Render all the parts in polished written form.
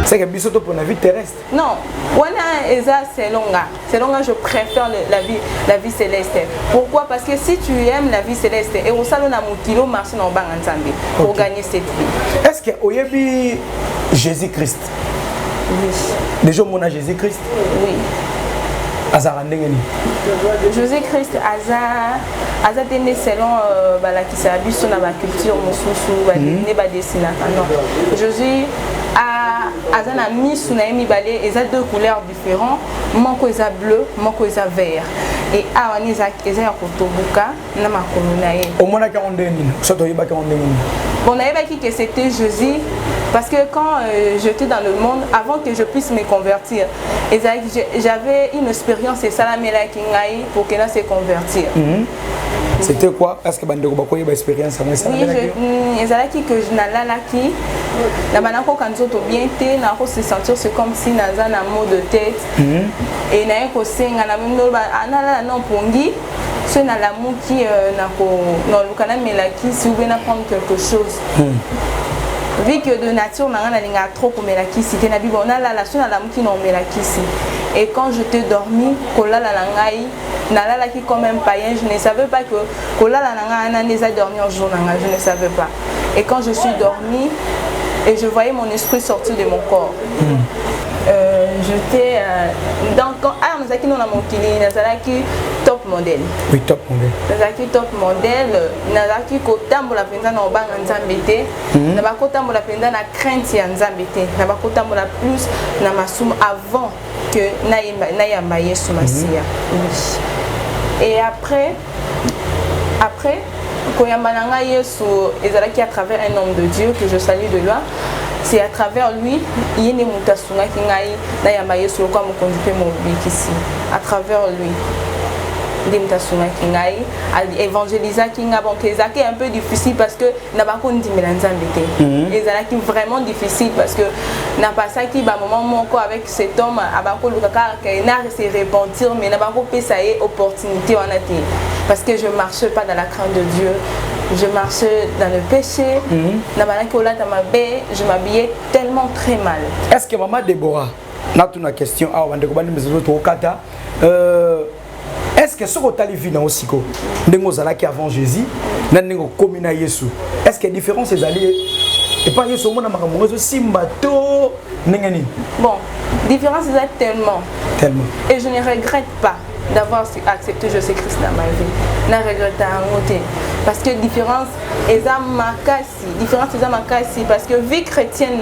C'est que bisoto pour la vie terrestre. Non, c'est longa, je préfère la vie céleste. Pourquoi? Parce que si tu aimes la vie céleste, et au salon à Moutilo, marche dans Banganzambi pour gagner cette vie. Est-ce que vous avez Jésus-Christ? Oui. Déjà, mon a Jésus-Christ? Oui. Jésus-Christ, Aza tene selon la qui s'habille sur la culture, Jésus a mis sous Naïmi Balé, il a deux couleurs différentes, mon est bleu, mon est vert. Et à Isaac, il a Kotobuka, Nama Komunae. Au moins, à 42 000, surtout il y a 42 000. Bon, on avait dit que c'était Jésus, parce que quand j'étais dans le monde, avant que je puisse me convertir, j'avais une expérience et ça la mela kingai pour qu'elle se convertir. C'était quoi? Est-ce que Bandeko Bakoye a expérience avec ça? Oui, je que je n'allais là qui, la banako quand on bien été, n'a pas se sentir c'est comme si naza un mot de tête. Et n'a pas se sentir na même na non pongi. C'est na l'amour qui n'a pas dans le canal mais là qui si vous voulez apprendre quelque chose. Vu que de nature, on a trop comme la kisi, on a la relation à l'amour qui n'a pas la kisi. Et quand je t'ai dormi, kola la langai, n'a la qui comme un païen, je ne savais pas que kola la langai n'a pas dormi un jour, je ne savais pas. Et quand je suis dormi, et je voyais mon esprit sortir de mon corps. J'étais donc quand nous avons mon kili, nous avons top modèle. Oui, top modèle. Nous avons top modèle, nous avons côté pour la peine dans bang nzambete, nous avons côté pour la peine dans la crainte ya nzambete, nous avons côté pour la plus na masum avant que naïa maye sumasia. Et après quand Yambananga Yesu est à travers un homme de Dieu que je salue de loin. C'est à travers lui, il y a une mutation qui n'a pas eu sur le corps ici. À travers lui, des mutations qui n'a évangéliser qui n'a bon qui est un peu difficile parce que n'a pas qu'on dit mélange et ça qui vraiment difficile parce que n'a pas ça qui va moment mon corps avec cet homme à bako le kaka qui n'a se repentir mais n'a pas qu'on ça y opportunité en a parce que je marche pas dans la crainte de Dieu. Je marchais dans le péché, je m'habillais tellement très mal. Est-ce que maman Déborah, une question, est-ce que ce que tu as vu dans aussi avant Jésus, est-ce que la différence est allée et pas Yesu bon, différence est tellement. Et je ne regrette pas d'avoir accepté Jésus-Christ dans ma vie. Je ne regrette pas. Parce que différence est à ma casse. Parce que vie chrétienne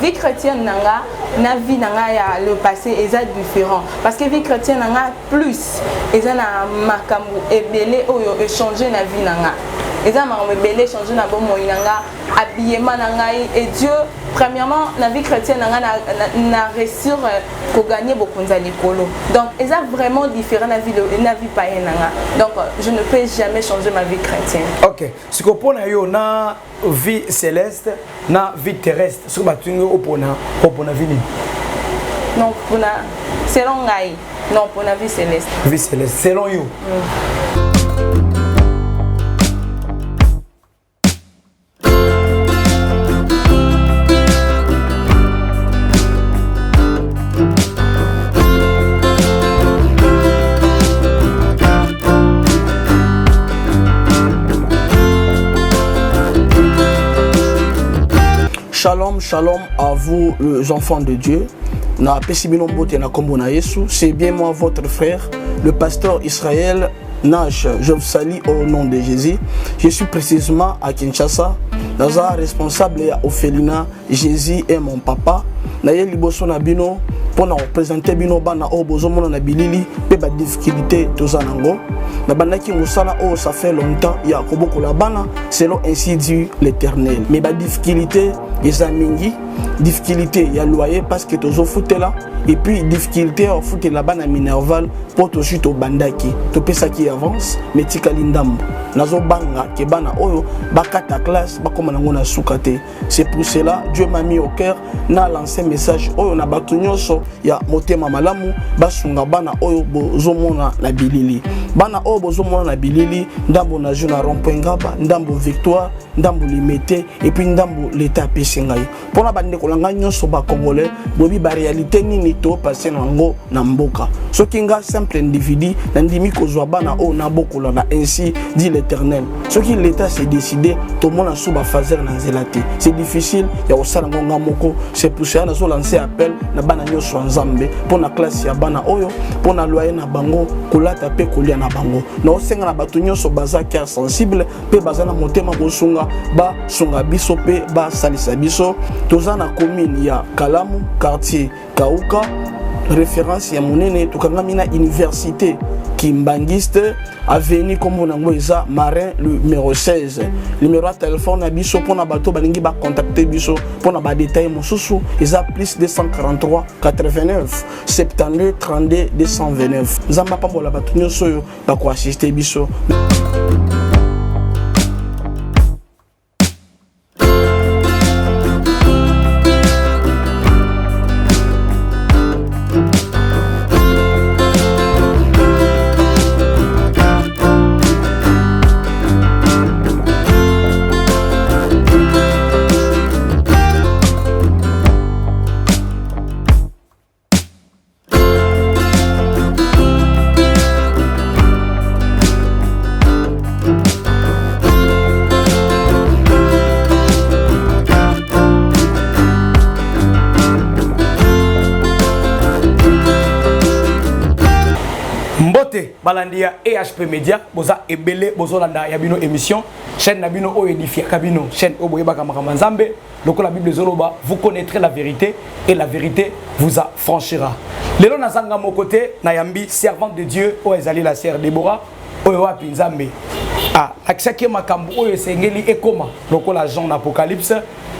vie chrétienne na vie nanga le passé est différent. Parce que vie chrétienne nanga plus est na makambu ebele oyo échanger na vie nanga. Et ça m'a rebellé, changé na bon moyen nanga, habillement nanga et Dieu premièrement la vie chrétienne n'a réussi pour gagner beaucoup d'écolo. Donc et ça vraiment différent la vie païenne nanga. Donc je ne peux jamais changer ma vie chrétienne. OK. Ce qu'on pona yo na vie céleste, na vie terrestre, ce que batungo opona vie ni. Non pour na selon ngai, non pour la vie céleste. Vie céleste selon yo. Shalom, shalom à vous les enfants de Dieu. C'est bien moi votre frère, le pasteur Israël Nash. Je vous salue au nom de Jésus. Je suis précisément à Kinshasa. Naza responsable à Ophelina. Jésus est mon papa. Naye liboso na bino pour nous représenter bino bana o bozomo na bilili pe ba difficulté tozanango. Na bandaki musala o ça fait longtemps ya koboko la bana selon ainsi dit l'Éternel. Mais ba difficulté ezamingi difficulté ya loyer parce que tozo foutela et puis difficulté au foutela bana minerval pour to chute au bandaki to pesa qui avance mais tikali ndambo. nazo banga ke bana oyo bakata classe bakoma nango na sukate. C'est pour cela Dieu m'a mis au cœur na lancé message oyo na bato nyonso ya motema malamu basunga bana oyo bozomona na bilili. Bana oyo bozomona na bilili ndambo na juna rond-point Ngaba, ndambo Victoire, ndambo Limete et puis ndambo l'état pesingai. Pona bande kolanga nyonso ba congolais bobi ba réalité nini to passer nango na mboka. Soki nga simple individu na ndimi kozwa bana oyo na bokola na ainsi dit l'Éternel. Soki l'état s'est décidé to mona suba fazer na nzelate. C'est difficile ya osala ngonga moko. C'est pour ça nazo lancer appel na bana nyonso nzambe pona classe ya bana oyo pona loyer na bango kolata pe kolia na bango. Na osenga na bato nyonso baza cœur sensible pe baza na motema bosunga ba sunga biso pe ba salisa biso. Toza na commune ya Kalamu quartier Kauka référence ya monene tokanga na université Kimbangiste avenue comme on a Marin le numéro 16. Numéro de téléphone à biso pour na bato balingi ba contacter biso pour na ba détail mosusu isa plus 243 89 72 32 229. Nzamba pambola bato nyonso yo ba ko assister biso. Balandia EHP Media, boza ebele bozolanda ya bino émission, chaîne na bino o édifia kabino, chaîne oboyeba kamaka nzambe, loko la Bible zoloba, vous connaîtrez la vérité et la vérité vous affranchira. Lelo nazanga mon côté na yambi servante de Dieu o ezali la sœur Déborah o wapi nzambe. Ah, akisaki makambo o esengeli ekoma, loko la Jean d'Apocalypse,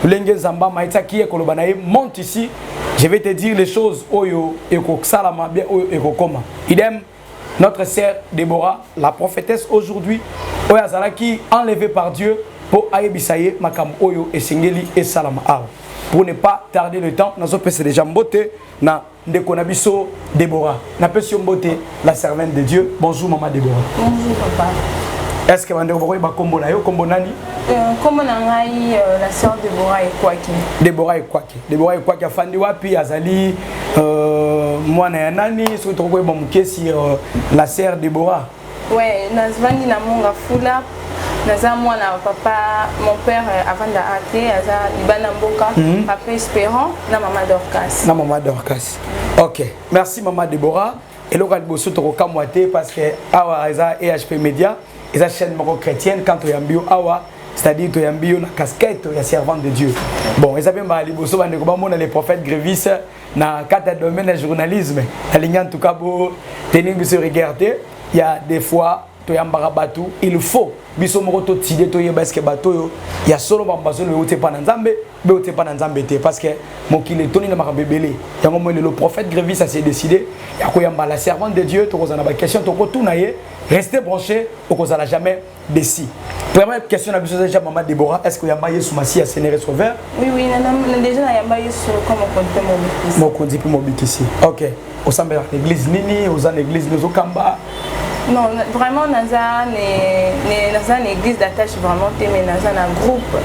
lenge zamba maïta ki ekoloba na ye monte ici, je vais te dire les choses oyo eko salama bien oyo eko koma. Idem notre sœur Déborah, la prophétesse aujourd'hui, qui enlevée par Dieu pour ayebisaye makam oyo et singeli et salama. Pour ne pas tarder le temps, nous avons déjà mboté na ndekonabiso Déborah. Na pesio mboté la servante de Dieu. Bonjour maman Déborah. Bonjour papa. Est-ce que vous avez combo na yo combo nani? Comme la sœur Déborah et Kwaki. Déborah et Kwaki. Déborah et Kwaki afandi wapi azali moi na nani surtout ko ba mukesi la sœur Déborah. Ouais, nazvandi na monga fula. Naza moi na papa mon père avant d'arrêter aza libana mboka papa Espérant na maman Dorcas. Na maman Dorcas. OK. Merci maman Déborah. Et le cas de bosso to ko kamwate parce que awa aza EHP Media et la chaîne chrétienne quand tu yambio awa c'est-à-dire tu yambio na casquette ya servante de Dieu. Bon, ils avaient mal bosso bande ko ba mona les prophètes grévistes na quatre domaines de journalisme. En tout cas pour tenir de se regarder, il y a des fois to yambara batu, il faut biso moko to tide to yeba eske bato yo ya solo bambazo le ote pa na nzambe be ote pa na nzambe te parce que mokile toni na makabebele yango mo le prophète Grévis a s'est décidé ya ko yamba la servante de Dieu to kozana ba question to ko tuna ye restez branché au kozala jamais décis. Première question na biso déjà maman Déborah, est-ce que yamba Yesu Masi a sénéré sauveur? Oui oui, déjà na yamba Yesu comme on compte mon ici. OK. Au sein de l'église nini, aux en église nous kamba. Non, vraiment, nous avons une église d'attache vraiment, mais nous avons un groupe,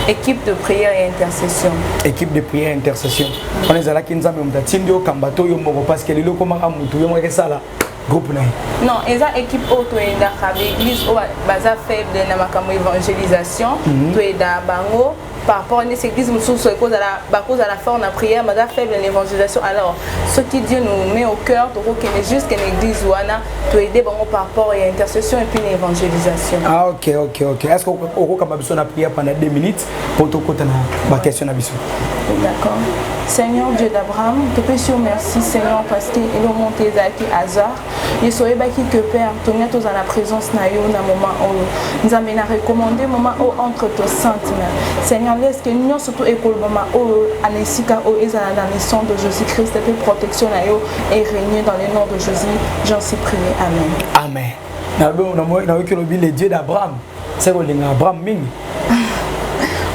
équipe de prière et intercession. Équipe de prière et intercession. On est là qui nous avons dit Kambato Yombo parce que les locaux Maramutu Yombo Sala. Groupe non, ils ont équipe auto et l'église au bazar faible de la évangélisation, tout est bango. Par rapport à cette église, nous sommes à la fin de la prière, mais faible l'évangélisation. Alors, ce qui Dieu nous met au cœur, c'est juste qu'une église ou tout aider par rapport à l'intercession et puis l'évangélisation. Ah, ok. Est-ce qu'on peut besoin de prière pendant 2 minutes pour tout côté ma question à bisou? D'accord. Seigneur Dieu d'Abraham, te péchons merci Seigneur parce que il a monté Zaki hasard. Il serait baki que Père, tu es dans la présence na yo na moment où nous avons recommandé moment où entre tes saintes mains. Seigneur, laisse que nous surtout école moment où anesika où est dans le sang de Jésus-Christ et puis protection na yo et régner dans le nom de Jésus. J'en suis prié. Amen. Amen. les dieux d'Abraham. C'est Abraham Ming.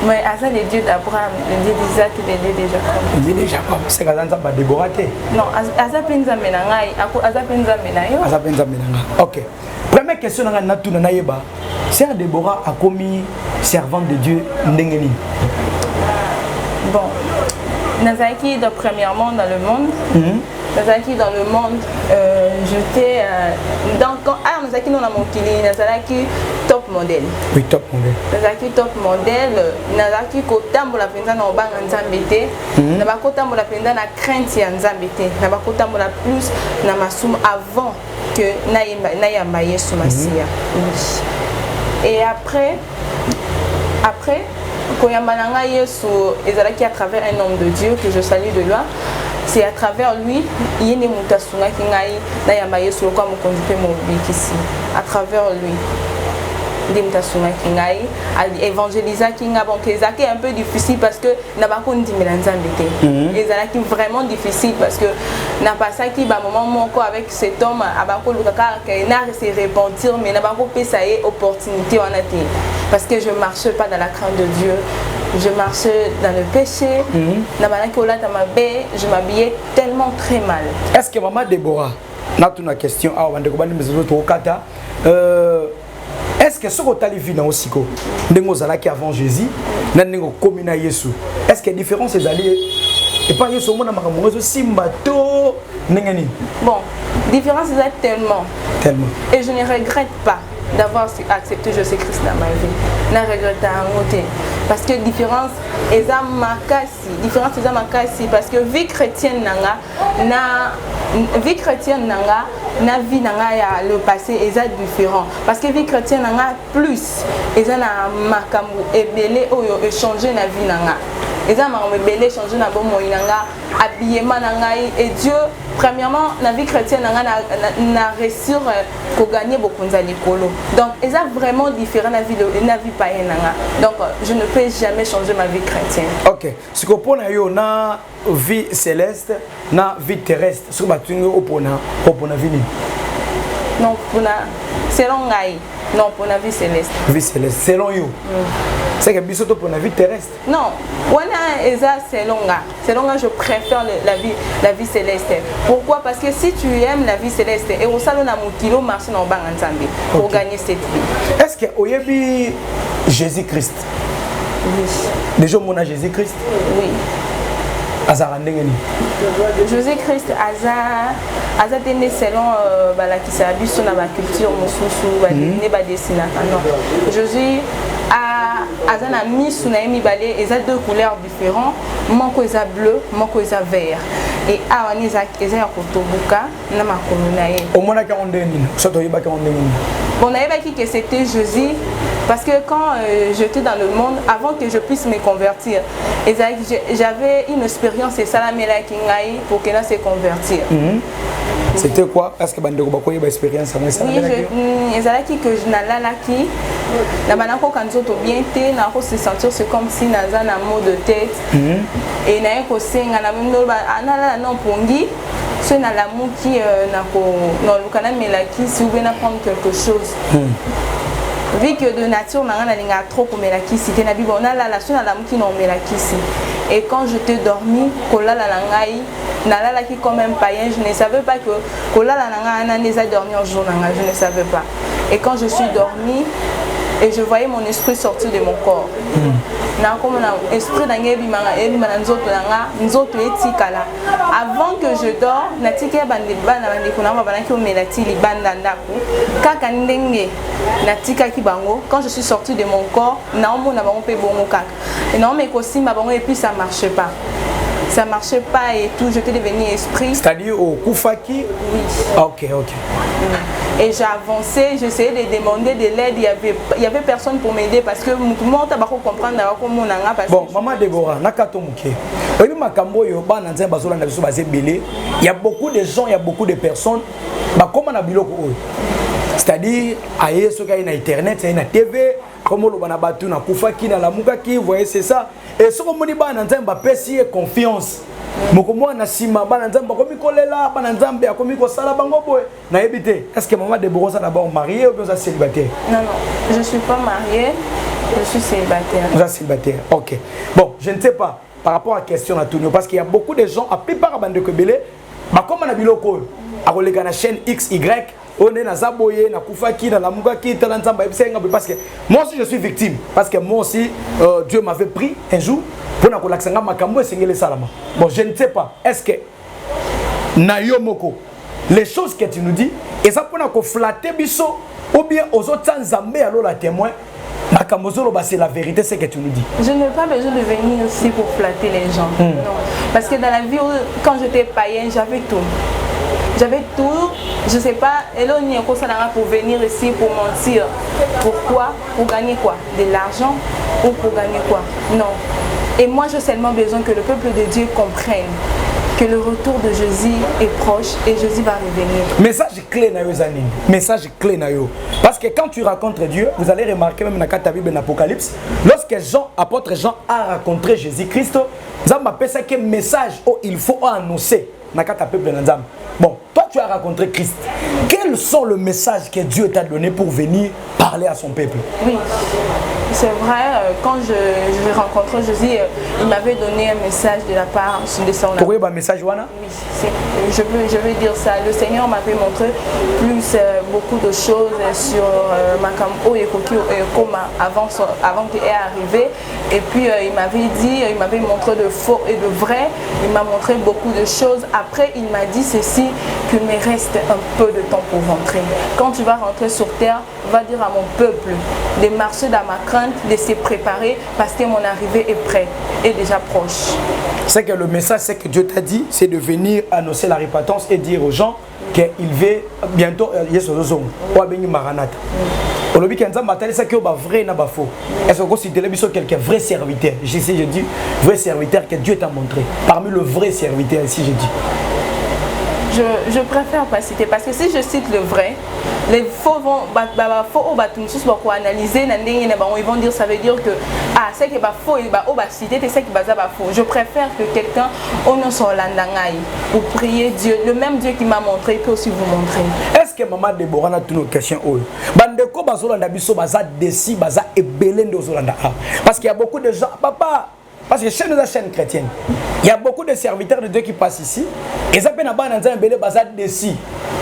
Mais à ça, les dieux d'Abraham, les dieux d'Isaac et les dieux de Jacob. Les dieux de Jacob, c'est quand ça va déborater. Non, à ça, penza menangai, à ça, penza menayo. À ça, penza menangai. Ok. Première question, c'est Déborah a commis servante de Dieu Ndengeni. Bon, Nazaki, premièrement dans le monde. Nazaki dans le monde, j'étais donc Nazaki non mon kili, Nazaki top modèle. Oui, top modèle. Nazaki top modèle, Nazaki kotambola penza na obanga nzambete, na bakotambola penza na crainte ya nzambete, na bakotambola plus na masum avant que na yamba Yesu Masia. Et après Koyamananga Yesu ezalaki à travers un homme de Dieu que je salue de loin. C'est à travers lui, il y a des mutasunga qui n'aillent na yamba Yesu le quoi me conduire mon bikisi. À travers lui, des mutasunga qui n'aillent évangéliser qui n'a bon que ça qui est un peu difficile parce que n'a pas qu'on dit mélange et ça qui vraiment difficile parce que n'a pas ça qui va moment mon corps avec cet homme à bako le kaka qui n'a se repentir mais n'a pas qu'on peut ça y opportunité en été parce que je marche pas dans la crainte de Dieu. Je marchais dans le péché, je m'habillais tellement très mal. Est-ce que maman Déborah, une question, est-ce que ce que tu as vu dans aussi avant Jésus, est-ce que la différence est d'aller et pas Yesu Simbato bon, différence est tellement. Et je ne regrette pas d'avoir accepté Jésus-Christ dans ma vie. Je ne regrette pas. Parce que différence est à ma casse. Parce que vie chrétienne na vie nanga le passé est différent. Parce que vie chrétienne nanga plus est à makambu et belé oyo échanger na vie nanga. Et ça m'a belé changer na bon moyanga habillement nanga et Dieu premièrement la vie chrétienne n'a réussi à gagner beaucoup d'écolo. Donc et ça vraiment différent la vie païenne nanga. Donc je ne peux jamais changer ma vie chrétienne. OK. Ce qu'on pone yo na vie céleste na vie terrestre sur batungo opona vie. Non pour selon ngai. Non, pour la vie céleste. Vie céleste, selon you. C'est que bisoto pour la vie terrestre. Non, selon moi, je préfère la vie céleste. Pourquoi? Parce que si tu aimes la vie céleste, et au salon à Moutilo, marcher dans le banc ensemble pour gagner cette vie. Est-ce que vous avez Jésus-Christ? Oui. Déjà, on a Jésus-Christ? Oui. Jésus-Christ Aza tene selon la qui s'habille sur la culture mususu ne ba dessiner non Jésus Aza na mis sur na mi balé et ça deux couleurs différentes moko eza bleu moko eza vert et awani eza ya kotobuka na makolo na ye au moins ka ondeni soto yeba ka ondeni bon na yeba que c'était Jésus parce que quand j'étais dans le monde avant que je puisse me convertir j'avais une expérience et ça la mela kingai pour qu'elle se convertir. C'était quoi? Est-ce que bande ko une expérience avec ça? Oui, ezalaki que je n'alalaki na banako kanzoto bien té na ko se sentir c'est comme si naza na mot de tête et na ko senga na même anala non pongi c'est na l'amour qui na ko non le canal melaki si vous venez prendre quelque chose. Vu que de nature na nga trop comme la kisi te na bibo na la sur la qui non la kisi et quand je t'ai dormi kola la langai na la qui comme un païen je ne savais pas que kola la langa na les a dormi un jour na je ne savais pas et quand je suis dormi et je voyais mon esprit sortir de mon corps na comme un esprit d'angebi manga nzoto langa nzoto etikala avant que je dors na tike bande bana bande kuna bana ki omelati libanda ndako kaka ndenge na tika ki bango quand je suis sortie de mon corps na omona bango pe bongo kaka et non mais aussi ma bango et puis ça marchait pas et tout j'étais devenu esprit c'est-à-dire au Koufaki. Oui. OK. Et j'ai avancé, j'essayais de demander de l'aide, il y avait personne pour m'aider parce que tout le monde a pas comprendre comment on a passé. Bon, maman Déborah, nakato muke. Oui, makambo yo ba na nzemba bazola na biso bazé belé. Il y a beaucoup de gens, il y a beaucoup de personnes. Ba comment na biloko oyo. C'est-à-dire, aïe, ce qu'il y a internet, il y a TV, comme on a battu na kufaki na lamukaki, vous voyez, c'est ça. Et ce qu'on dit, c'est que confiance. Mokomo na sima bana nzamba komi kolela bana nzamba komi ko sala bango boy na ebité. Est-ce que maman de Borosa d'abord mariée ou bien célibataire? Non, je suis pas mariée, je suis célibataire. Vous êtes célibataire. OK. Bon, je ne sais pas par rapport à la question à Tonio parce qu'il y a beaucoup de gens à plupart bande de Kebele, bah comme on a biloko à reléguer la chaîne XY, on est na zaboye na kufaki na lamugaki talanzamba parce que moi aussi je suis victime parce que moi aussi Dieu m'avait pris un jour pour na kolaksanga makambo esengele salama. Bon, je ne sais pas. Est-ce que na yo moko les choses que tu nous dis et ça pour na ko flatter biso ou bien aux autres nzambe alors la témoin makambo ba c'est la vérité ce que tu nous dis. Je n'ai pas besoin de venir ici pour flatter les gens. Non, parce que dans la vie quand j'étais païen, j'avais tout. J'avais tout, je sais pas, et là on y a pour venir ici pour mentir. Pourquoi? Pour gagner quoi? De l'argent ou pour gagner quoi? Non. Et moi j'ai seulement besoin que le peuple de Dieu comprenne que le retour de Jésus est proche et Jésus va revenir. Message clé na yo zanine. Message clé na yo. Parce que quand tu racontes Dieu, vous allez remarquer même dans la Bible en Apocalypse, lorsque Jean, apôtre Jean a rencontré Jésus-Christ, Zamba appelle ça que message où il faut annoncer dans le peuple de Nzam. Bon, toi tu as rencontré Christ. Quels sont les messages que Dieu t'a donné pour venir parler à son peuple? Oui, c'est vrai, quand je rencontrais Jésus, il m'avait donné un message de la part de son âme. Pourquoi un message wana? Oui, je veux dire ça. Le Seigneur m'avait montré plus beaucoup de choses sur ma campo et avant qu'il est arrivé. Et puis il m'avait dit, il m'avait montré de faux et de vrai. Il m'a montré beaucoup de choses. Après, il m'a dit ceci, qu'il me reste un peu de temps pour rentrer. Quand tu vas rentrer sur terre, va dire à mon peuple de marcher dans ma crainte, de se préparer parce que mon arrivée est prête, est déjà proche. C'est que le message, c'est que Dieu t'a dit, c'est de venir annoncer la repentance et dire aux gens qu'il va bientôt Maranatha. Aujourd'hui, quand on a c'est que vrai n'a pas faux. Est-ce qu'on considère quelqu'un vrai serviteur? Je dis vrai serviteur que Dieu t'a montré. Parmi le vrai serviteur ici, je dis. Je préfère pas citer parce que si je cite le vrai, les faux vont analyser, ils vont dire ça veut dire que c'est que faux et citer c'est qui faux. Je préfère que quelqu'un pour prier Dieu, le même Dieu qui m'a montré peut aussi vous montrer. Est-ce que maman Déborah a une question? Bandeko bazolanda biso baza desi baza ebelende ozolanda parce qu'il y a beaucoup de gens papa. Parce que chez nous, la chaîne chrétienne, il y a beaucoup de serviteurs de Dieu qui passent ici. Et ça peut être un peu de bazar d'ici.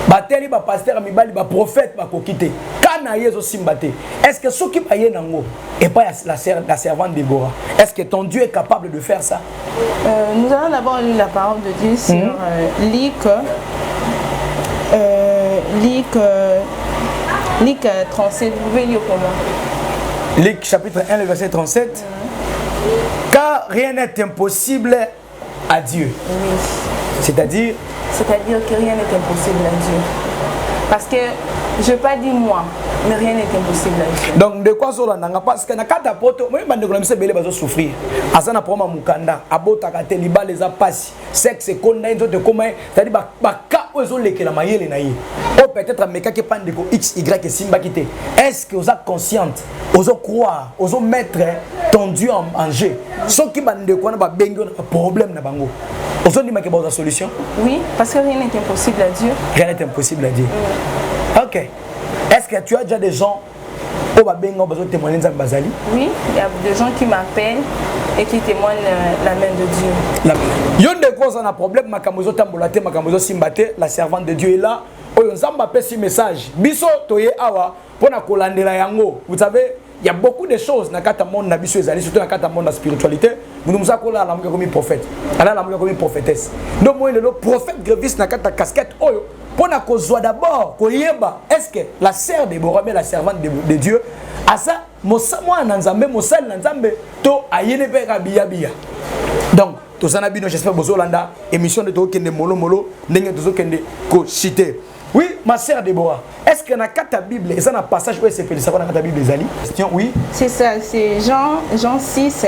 Bateli, pasteur, ba prophète, ba kokite. Kana yezo simbate. Est-ce que ceux qui payent nango et pas la servante Déborah? Est-ce que ton Dieu est capable de faire ça? Nous allons d'abord lire la parole de Dieu sur Luc 37. Vous pouvez lire pour moi. Luc chapitre 1, le verset 37. Car rien n'est impossible à Dieu. Oui. C'est-à-dire que rien n'est impossible à Dieu. Parce que je ne vais pas dire moi, mais rien n'est impossible à Dieu. Donc de quoi cela n'a parce que na kata poto moi bande ko mse belé bazo souffrir. Azana proma mukanda abota kate liba les apasi. Sexe konda nzo de comment c'est-à-dire ba ka ozo lekela mayele na ye. O peut-être meka ke pande ko x y que simba kité. Est-ce que vous êtes consciente, ozo croire, ozo mettre ton Dieu en jeu. Ceux qui bande ko na ba bengo na problème na bango. Ozo ndima ke ba solution? Oui, parce que rien n'est impossible à Dieu. Rien n'est impossible à Dieu. Ok. Est-ce que tu as déjà des gens au Babengo besoin de témoigner dans Bazali? Oui, il y a des gens qui m'appellent et qui témoignent la main de Dieu. Il y a des causes, on a un problème, Makamozo Tambolate, Makamozo Simbate, la servante de Dieu est là. On s'en fait ce message. Biso toye awa pour na kolandela yango. Vous savez, il y a beaucoup de choses dans le monde na biso ezali, surtout dans le monde de la spiritualité. Nous nous avons la comme prophète. Alors la comme prophétesse. Donc moi le prophète gréviste na kata casquette oyo. Pour na kozwa d'abord koyeba est-ce que la sœur Déborah mais la servante de Dieu a ça moi nanzambe mosal nanzambe to ayene pe kabia bia. Donc to sana bino j'espère bozolanda émission de to kende molo molo ndenge tozo kende ko citer. Oui, ma sœur Déborah, est-ce que dans la Bible, il y a un passage où c'est fait ça dans la Bible des Ali? Question, oui. C'est ça, c'est Jean 6,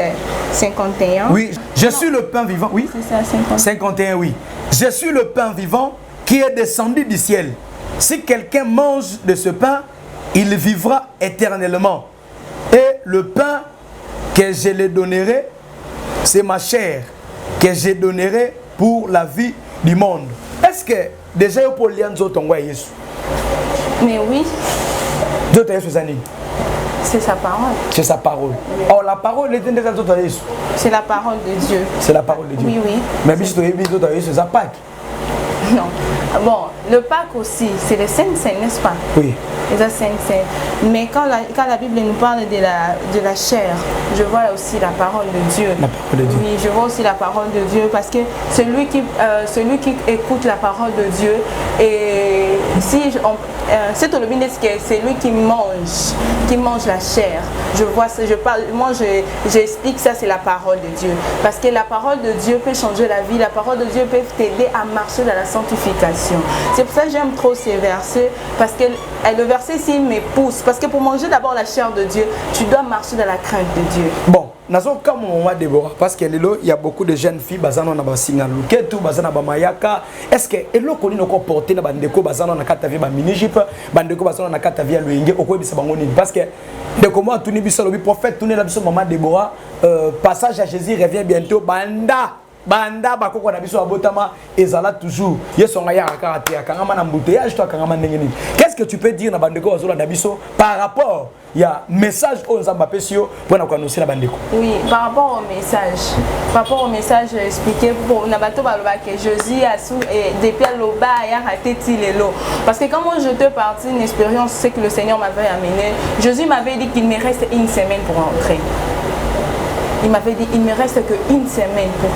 51. Oui, je suis le pain vivant, oui. C'est ça, 51. 51, oui. Je suis le pain vivant qui est descendu du ciel. si quelqu'un mange de ce pain, il vivra éternellement. Et le pain que je lui donnerai, c'est ma chair que je donnerai pour la vie du monde. Est-ce que déjà il faut lire d'autres Jésus? Mais oui. D'autres Jésus, c'est sa parole. C'est sa parole. Oui. Oh, la parole est déjà d'autres Jésus. C'est la parole de Dieu. C'est la parole de Dieu. Oui, oui. Mais si tu as d'autres Jésus, c'est Pâques. Non. Bon, le Pâques aussi, c'est le Saint-Saint, n'est-ce pas? Oui. Les Saint-Saint. Mais quand la Bible nous parle de la chair, je vois aussi la parole de Dieu. La parole de Dieu. Oui, je vois aussi la parole de Dieu parce que celui qui écoute la parole de Dieu, et si c'est lui qui mange la chair. Je vois ça, j'explique ça, c'est la parole de Dieu. Parce que la parole de Dieu peut changer la vie, la parole de Dieu peut t'aider à marcher dans la sanctification. C'est pour ça que j'aime trop ces versets, parce que le verset ici me pousse. Parce que pour manger d'abord la chair de Dieu, tu dois marcher dans la crainte de Dieu. Bon, comme on va Déborah, parce qu'il y a beaucoup de jeunes filles basano na basinga luketu basana ba mayaka. Est-ce que eloko ni noko porter na bandeko basano na kata vie ba mini-jupe, bandeko basano na kata vie loenge okoyebisa bango nini? Parce que de comment tuni biso le prophète tuni la biso maman Déborah, passage à Jésus revient bientôt banda bakoko na biso abotama ezala toujours yesonga ya karate ya kangama na mbouteillage to kangama ndenge nini. Qu'est-ce que tu peux dire na bandeko bazola na biso par rapport ya message aux Nzamba pesio pour na annoncer la bandeko? Oui, par rapport au message expliqué pour na bato baloba que Jésus a sous et depuis loba ya raté lelo, parce que quand moi je te parti une expérience, c'est que le Seigneur m'avait amené. Jésus m'avait dit qu'il me reste une semaine pour rentrer. Il m'avait dit, il ne me reste qu'une semaine pour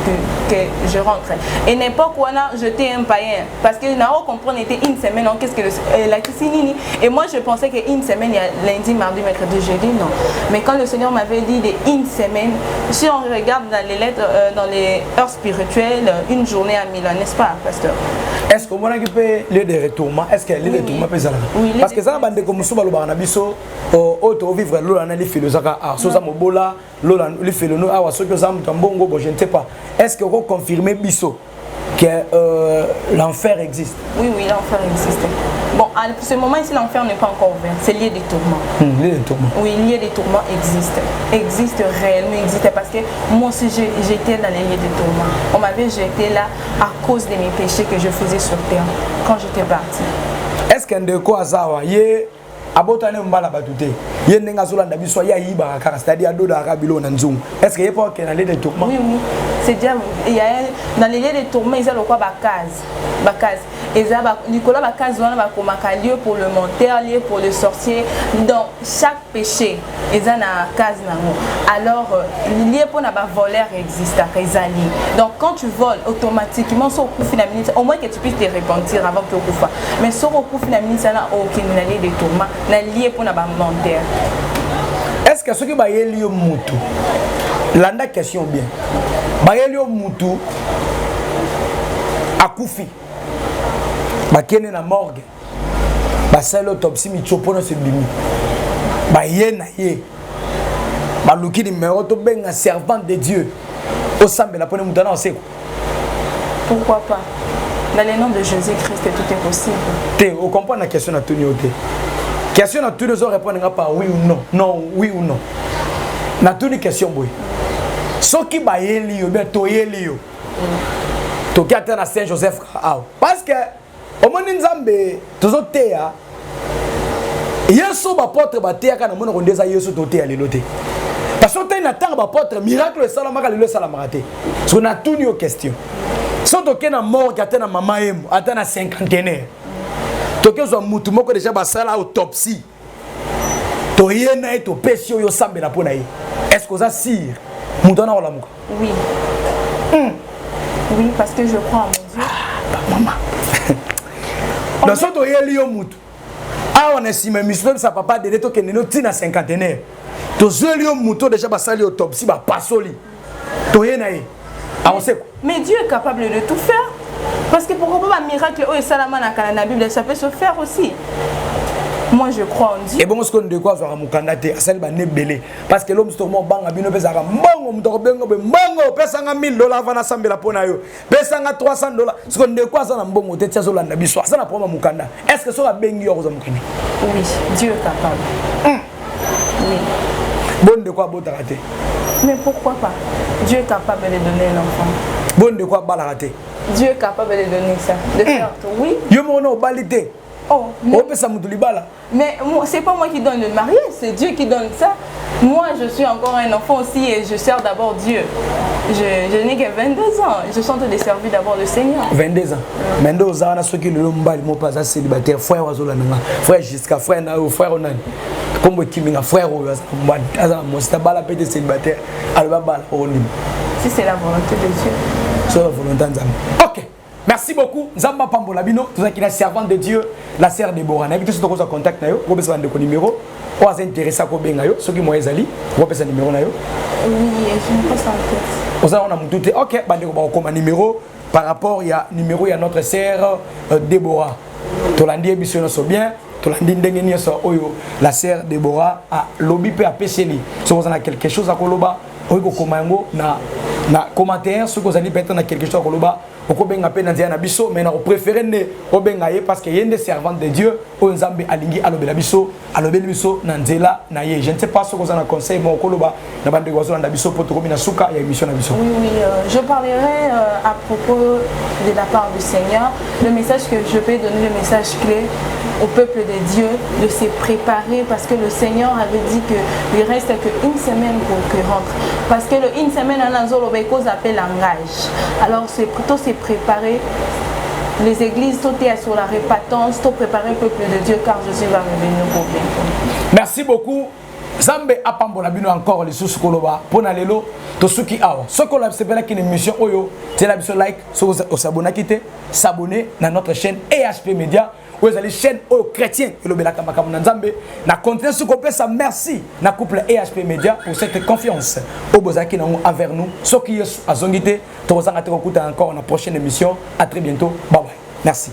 que je rentre. Et n'importe quoi, j'étais un païen. Parce que Naro comprend était une semaine, qu'est-ce que la Kissinini. Et moi, je pensais qu'une semaine, il y a lundi, mardi, mercredi, jeudi, non. Mais quand le Seigneur m'avait dit une semaine, si on regarde dans les lettres, dans les heures spirituelles, une journée à Milan, n'est-ce pas, pasteur? Est-ce que moi, je peux lire des retournements? Est-ce que les retournements peuvent être là? Oui. Parce que ça, bande comme souvent le banabiso, auto vivre l'eau, les philosophes, Sosa Mobola, les philosophes, je ne sais pas. Est-ce que vous confirmez Bisso que l'enfer existe? Oui, l'enfer existe. Bon, à ce moment ici, l'enfer n'est pas encore ouvert. C'est lié des tourments. Lié des tourments. Oui, lié des tourments existe réellement, existe parce que moi aussi j'étais dans les lieux des tourments. On m'avait jeté là à cause de mes péchés que je faisais sur terre quand j'étais parti. Est-ce qu'un de quoi ça va? Abotane mbala batute yendenga zolanda biso ya yiba kaka c'est-à-dire do da rabilo na nzungu. Est-ce que yepo que dans les tourments? Oui, c'est déjà il y a dans les lieux de tourments, ils ont quoi bakaz et ça Nicolas bakaz wana ba komaka lieu pour le menteur, lieu pour le sorcier. Dans chaque péché ils ont na case nango. Alors lieu pour na ba voleur existe à Rezali. Donc quand tu voles automatiquement sur coup finalement au moins que tu puisses te repentir avant que tu fasses. Mais sur coup finalement ça n'a aucun lieu de tourments. Lié pour na menteur. Est-ce que ce qui va y aller au moutou? L'anda question bien. Bayeli au moutou a koufi. Bakene na morgue. Basel autopsie mi chopono se bimi. Baye na ye. Baluki numéro to benga servant de Dieu. Au sambe la pone moutana on pourquoi pas? Dans le nom de Jésus-Christ, tout est possible. On comprend la question à tout le monde. Question à tous les autres répondre par oui ou non. Non, oui ou non. Na toutes les questions, oui. Ce qui va y aller, bien, to y aller. To qui attend à Saint-Joseph. Parce que, au moment où Nzambe, tous autres théâtres, Yesu va porter la terre quand on a déjà Yesu toté à l'élote. Parce que tu as un porte miracle, le salamaraté. Parce qu'on a toutes les questions. Si tu as un mort qui attend à maman, attend à 50aire. Toke zo mutu moko déjà basala autopsie. To yena et to pesio yo sambe na pona yi. Est-ce que ça sire mutu na olamuka? Oui. Oui, parce que je crois en mon Dieu. Maman. Dans ce to yeli yo mutu. Ah on estime mission sa papa de to ke nino tina 50aire. To zeli yo mutu déjà basala autopsie ba pasoli. To yena yi. Ah on sait quoi? Mais Dieu est capable de tout faire. Parce que pourquoi pas un miracle, oh, et Salama dans la Bible, ça peut se faire aussi. moi je crois en Dieu. Et bon, ce qu'on de quoi soit mukandate, celle ba nebelé. Parce que l'homme stormo banga bino pesaka mbongo mutoko bengo be mbongo pesanga $1000 vana sambela pona yo. Pesanga $300. Ce qu'on de quoi ça na mbongo te tia zolanda biso. Ça na problème mukanda. Est-ce que ça va bengi yo za mukini? Oui, Dieu est capable. Oui. Bon de quoi bota raté? Mais pourquoi pas? Dieu est capable de donner l'enfant. Bon de quoi bala raté? Dieu est capable de donner ça. De faire tout. Oui. Yo mono balité. Oh, mais c'est pas moi qui donne le mariage, c'est Dieu qui donne ça. Moi, je suis encore un enfant aussi et je sers d'abord Dieu. Je n'ai que 22 ans. Je suis en train de servir d'abord le Seigneur. 22 ans. Maintenant, on a ceux qui le mbali mo pas célibataire, frère Wazola nanga, frère jusqu'à frère na frère onan. Comme Kiminga frère moi c'est pas la paix de célibataire. Alors bala onim. Si c'est la volonté de Dieu. C'est la volonté de Dieu. OK. Merci beaucoup. Zamba Pambola Bino, tout ça qui est servante de Dieu, la sœur Déborah. N'habitez pas de contact na yo, vous besoin de numéro. Ou à s'intéresser à quoi ben yo, ceux qui m'ont ezali, vous besoin de numéro na yo. Oui, je ne pense pas en tête. On a tout dit. OK, bande ko ba comme numéro par rapport il y a numéro il y a notre sœur Déborah. Tolandi biso so bien. Tolandi ndenge ni so oyo la sœur Déborah a lobby pe a peseli. Si vous en avez quelque chose à koloba, oyo ko mango na commentaire ce que vous allez peut-être na quelque chose à koloba. Mais on préfère parce qu'il y a des servantes de Dieu au Nzambe alingi alobela biso alobela biso nanzela na ye. Je ne sais pas ce que vous en conseillez mon koloba na bande gozo na biso poto komina suka ya émission na biso. Oui, je parlerai à propos de la part du Seigneur. Le message que je vais donner, le message clé au peuple de Dieu de se préparer parce que le Seigneur avait dit qu'il reste qu'une semaine pour qu'il rentre. Parce que une semaine en Azolo cause appelle langage. Alors c'est plutôt se préparer. Les églises, tout est sur la répatance, tout préparer le peuple de Dieu car Jésus va revenir pour bientôt. Merci beaucoup. Zambe apambola bino encore les sous koloba pona lelo to suki awa. Ce qu'on a c'est pas une émission oyo, c'est la biso like, so s'abonner quitter, s'abonner dans notre chaîne EHP Media. Vous avez la chaîne chrétien et le belaka makamuna Nzambe na continuer ce couple ça merci na couple EHP Media pour cette confiance au bozaki na envers nous ce qui est azongité to zanga te kokuta encore na prochaine émission. À très bientôt. Bye bye. Merci.